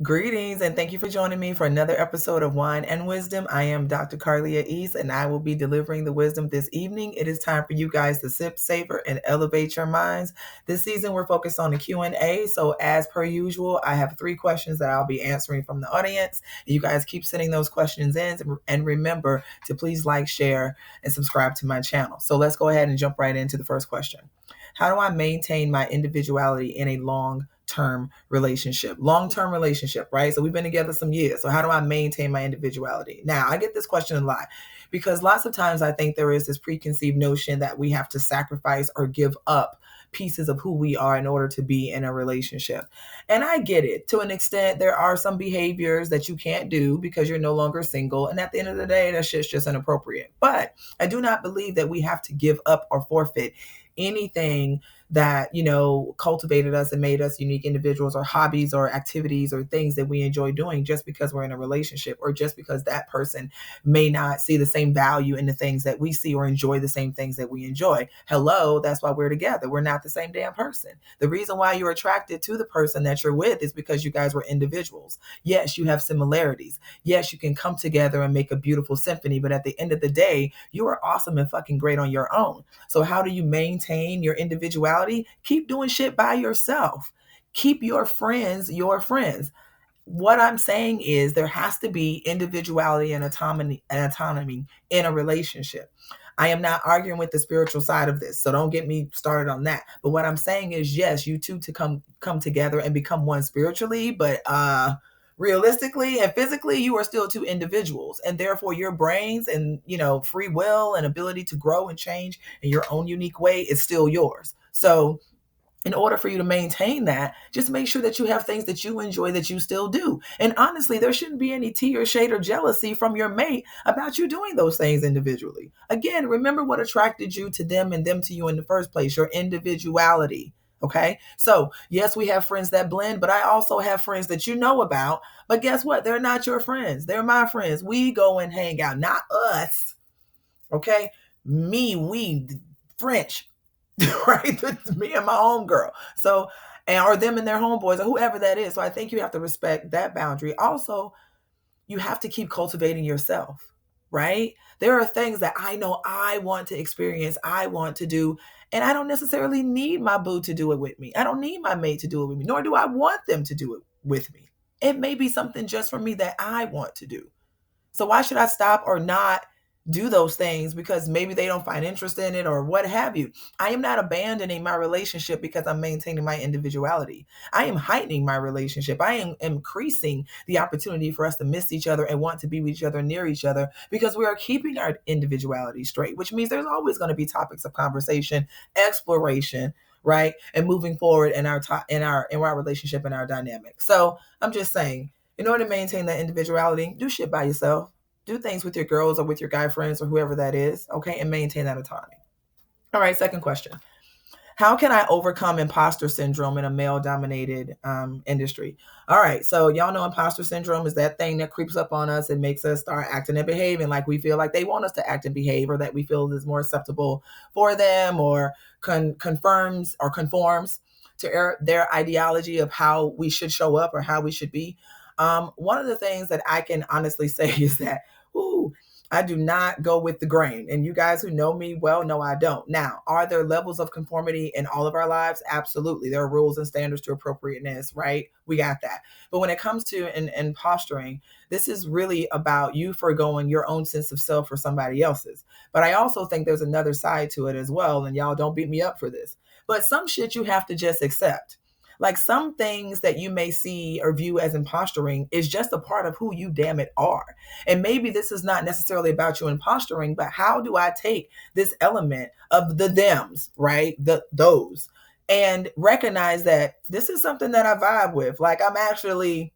Greetings and thank you for joining me for another episode of Wine and Wisdom. I am Dr. Carlia East and I will be delivering the wisdom this evening. It is time for you guys to sip, savor, and elevate your minds. This season we're focused on the Q&A. So as per usual, I have 3 questions that I'll be answering from the audience. You guys keep sending those questions in and remember to please like, share, and subscribe to my channel. So let's go ahead and jump right into the first question. How do I maintain my individuality in a long-term relationship, right? So we've been together some years. So how do I maintain my individuality? Now, I get this question a lot because lots of times I think there is this preconceived notion that we have to sacrifice or give up pieces of who we are in order to be in a relationship. And I get it. To an extent, there are some behaviors that you can't do because you're no longer single. And at the end of the day, that shit's just inappropriate. But I do not believe that we have to give up or forfeit anything that cultivated us and made us unique individuals, or hobbies or activities or things that we enjoy doing, just because we're in a relationship, or just because that person may not see the same value in the things that we see or enjoy the same things that we enjoy. Hello, that's why we're together. We're not the same damn person. The reason why you're attracted to the person that you're with is because you guys were individuals. Yes, you have similarities. Yes, you can come together and make a beautiful symphony, but at the end of the day, you are awesome and fucking great on your own. So how do you maintain your individuality? Keep doing shit by yourself. Keep your friends your friends. What I'm saying is there has to be individuality and autonomy in a relationship. I am not arguing with the spiritual side of this, so don't get me started on that. But what I'm saying is, yes, you two to come together and become one spiritually, but realistically and physically, you are still two individuals, and therefore your brains and free will and ability to grow and change in your own unique way is still yours. So in order for you to maintain that, just make sure that you have things that you enjoy that you still do. And honestly, there shouldn't be any tea or shade or jealousy from your mate about you doing those things individually. Again, remember what attracted you to them and them to you in the first place, your individuality. Okay. So yes, we have friends that blend, but I also have friends that you know about. But guess what? They're not your friends. They're my friends. We go and hang out, not us. Okay. We, French. Right? It's me and my homegirl. So, or them and their homeboys, or whoever that is. So I think you have to respect that boundary. Also, you have to keep cultivating yourself, right? There are things that I know I want to experience, I want to do, and I don't necessarily need my boo to do it with me. I don't need my mate to do it with me, nor do I want them to do it with me. It may be something just for me that I want to do. So why should I stop or not do those things because maybe they don't find interest in it or what have you? I am not abandoning my relationship because I'm maintaining my individuality. I am heightening my relationship. I am increasing the opportunity for us to miss each other and want to be with each other, near each other, because we are keeping our individuality straight, which means there's always going to be topics of conversation, exploration, right? And moving forward in our relationship and our dynamic. So I'm just saying, in order to maintain that individuality, do shit by yourself. Do things with your girls or with your guy friends or whoever that is, okay? And maintain that autonomy. All right, second question. How can I overcome imposter syndrome in a male-dominated industry? All right, so y'all know imposter syndrome is that thing that creeps up on us and makes us start acting and behaving like we feel like they want us to act and behave, or that we feel is more acceptable for them, or confirms or conforms to their ideology of how we should show up or how we should be. One of the things that I can honestly say is that, I do not go with the grain. And you guys who know me well know I don't. Now, are there levels of conformity in all of our lives? Absolutely. There are rules and standards to appropriateness, right? We got that. But when it comes to posturing, this is really about you foregoing your own sense of self for somebody else's. But I also think there's another side to it as well. And y'all don't beat me up for this. But some shit you have to just accept. Like some things that you may see or view as imposturing is just a part of who you damn it are. And maybe this is not necessarily about you imposturing, but how do I take this element of the thems, right? Those, and recognize that this is something that I vibe with. Like I'm actually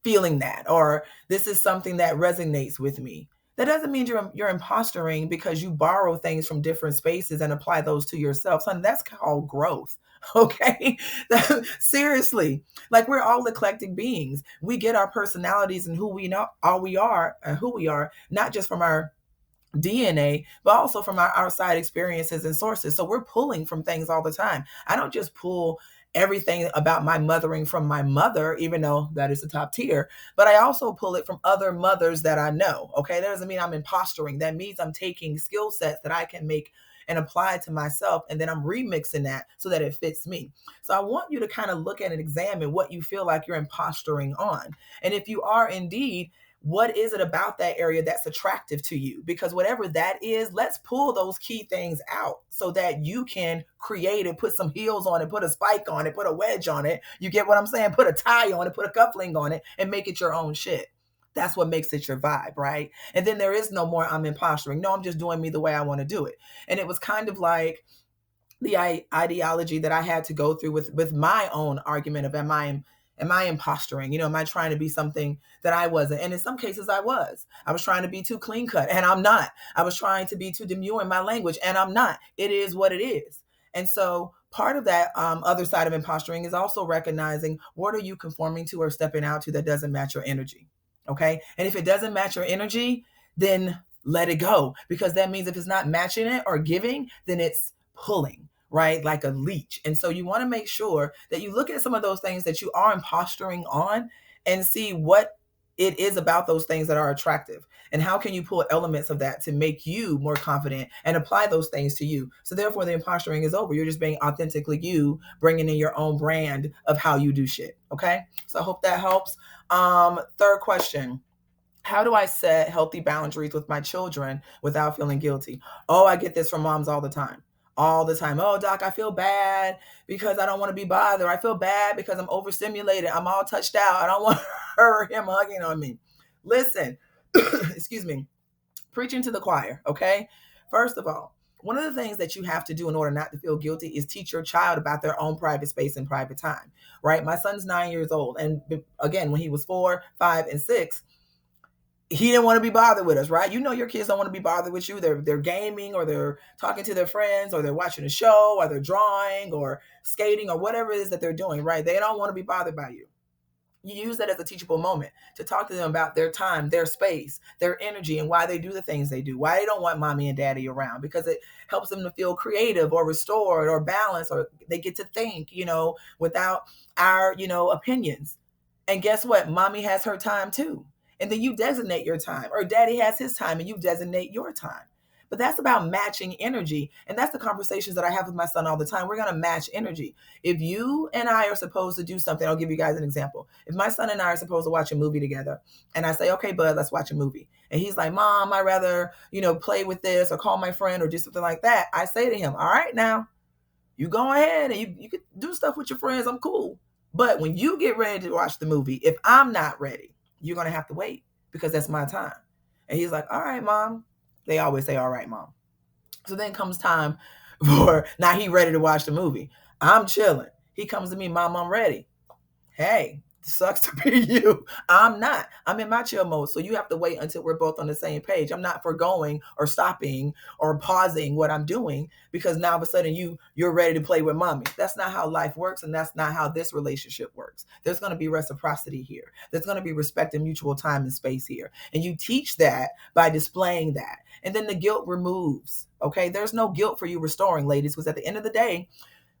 feeling that, or this is something that resonates with me. That doesn't mean you're imposturing because you borrow things from different spaces and apply those to yourself. Son, that's called growth. Okay. Seriously. Like we're all eclectic beings. We get our personalities and who we are, not just from our DNA, but also from our outside experiences and sources. So we're pulling from things all the time. I don't just pull everything about my mothering from my mother, even though that is the top tier, but I also pull it from other mothers that I know. Okay. That doesn't mean I'm imposturing. That means I'm taking skill sets that I can make and apply to myself. And then I'm remixing that so that it fits me. So I want you to kind of look at and examine what you feel like you're imposturing on. And if you are indeed, what is it about that area that's attractive to you? Because whatever that is, let's pull those key things out so that you can create and put some heels on it, put a spike on it, put a wedge on it. You get what I'm saying? Put a tie on it, put a cuffling on it, and make it your own shit. That's what makes it your vibe, right? And then there is no more I'm imposturing. No, I'm just doing me the way I want to do it. And it was kind of like the ideology that I had to go through with my own argument of am I imposturing? Am I trying to be something that I wasn't? And in some cases I was. I was trying to be too clean cut and I'm not. I was trying to be too demure in my language and I'm not. It is what it is. And so part of that other side of imposturing is also recognizing what are you conforming to or stepping out to that doesn't match your energy. Okay. And if it doesn't match your energy, then let it go, because that means if it's not matching it or giving, then it's pulling, right? Like a leech. And so you want to make sure that you look at some of those things that you are imposturing on and see what it is about those things that are attractive and how can you pull elements of that to make you more confident and apply those things to you. So therefore the imposturing is over. You're just being authentically you, bringing in your own brand of how you do shit. Okay. So I hope that helps. Third question. How do I set healthy boundaries with my children without feeling guilty? Oh, I get this from moms all the time. All the time. Oh, doc, I feel bad because I don't want to be bothered. I feel bad because I'm overstimulated. I'm all touched out. I don't want her or him hugging on me. Listen, excuse me, preaching to the choir, okay? First of all, one of the things that you have to do in order not to feel guilty is teach your child about their own private space and private time, right? My son's 9 years old. And again, when he was 4, 5, and 6, he didn't want to be bothered with us, right? Your kids don't want to be bothered with you. They're gaming or they're talking to their friends or they're watching a show or they're drawing or skating or whatever it is that they're doing, right? They don't want to be bothered by you. You use that as a teachable moment to talk to them about their time, their space, their energy, and why they do the things they do, why they don't want mommy and daddy around, because it helps them to feel creative or restored or balanced, or they get to think, without our, opinions. And guess what? Mommy has her time too. And then you designate your time, or daddy has his time and you designate your time. But that's about matching energy. And that's the conversations that I have with my son all the time. We're going to match energy. If you and I are supposed to do something, I'll give you guys an example. If my son and I are supposed to watch a movie together and I say, okay, bud, let's watch a movie. And he's like, Mom, I'd rather, play with this or call my friend or do something like that. I say to him, all right, now you go ahead and you can do stuff with your friends. I'm cool. But when you get ready to watch the movie, if I'm not ready, you're going to have to wait because that's my time. And he's like, all right, Mom. They always say, all right, Mom. So then comes time for, now he ready to watch the movie. I'm chilling. He comes to me, Mom, I'm ready. Hey, sucks to be you. I'm not. I'm in my chill mode. So you have to wait until we're both on the same page. I'm not forgoing or stopping or pausing what I'm doing because now all of a sudden you're ready to play with mommy. That's not how life works, and that's not how this relationship works. There's going to be reciprocity here. There's going to be respect and mutual time and space here. And you teach that by displaying that. And then the guilt removes. Okay. There's no guilt for you restoring, ladies, because at the end of the day,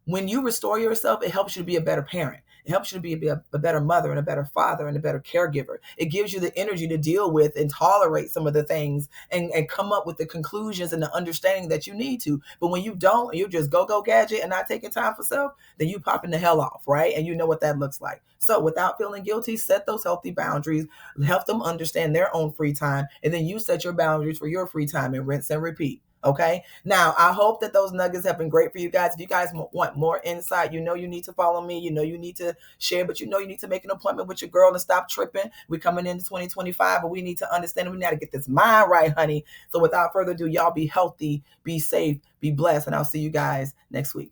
when you restore yourself, it helps you to be a better parent. It helps you to be a better mother and a better father and a better caregiver. It gives you the energy to deal with and tolerate some of the things and come up with the conclusions and the understanding that you need to. But when you don't, you just go gadget and not taking time for self, then you popping the hell off, right? And you know what that looks like. So without feeling guilty, set those healthy boundaries, help them understand their own free time, and then you set your boundaries for your free time and rinse and repeat. Okay. Now, I hope that those nuggets have been great for you guys. If you guys want more insight, you need to follow me. You need to share, but you need to make an appointment with your girl and stop tripping. We're coming into 2025, but we need to understand we need to get this mind right, honey. So without further ado, y'all be healthy, be safe, be blessed, and I'll see you guys next week.